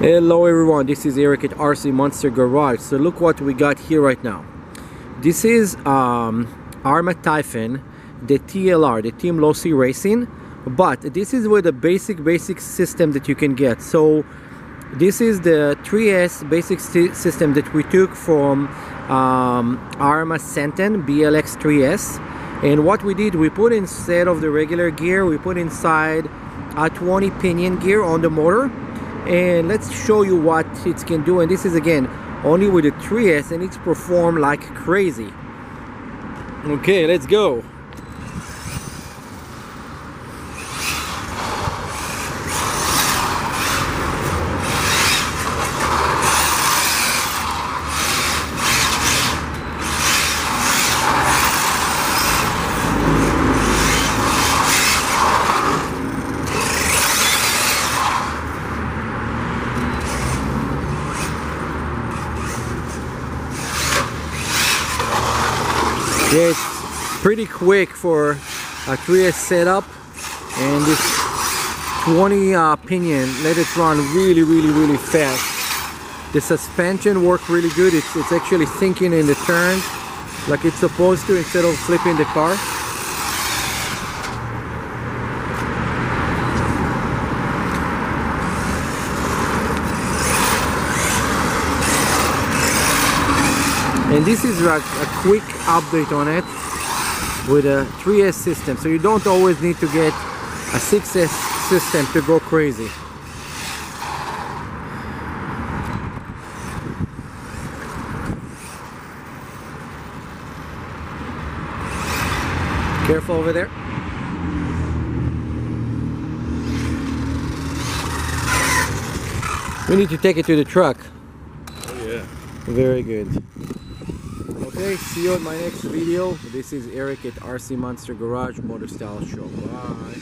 Hello everyone, this is Eric at Arrma Typhon Garage. So look what we got here right now. This is Arrma Typhon, the TLR, the Team Low C Racing, but this is with a basic system that you can get. So this is the 3S basic system that we took from Arrma Senton BLX 3S, and what we did, we put instead of the regular gear, we put inside a 20 pinion gear on the motor. And let's show you what it can do. And this is again only with the 3S, and it's performed like crazy. Okay, let's go. Yeah, it's pretty quick for a 3S setup, and this 20 pinion let it run really fast. The suspension worked really good. It's actually thinking in the turns like it's supposed to instead of flipping the car. And this is a quick update on it with a 3S system, so you don't always need to get a 6S system to go crazy. Careful over there. We need to take it to the truck. Oh yeah. Very good. Okay, see you in my next video. This is Eric at Arrma Typhon Garage Motor Style Show. Bye.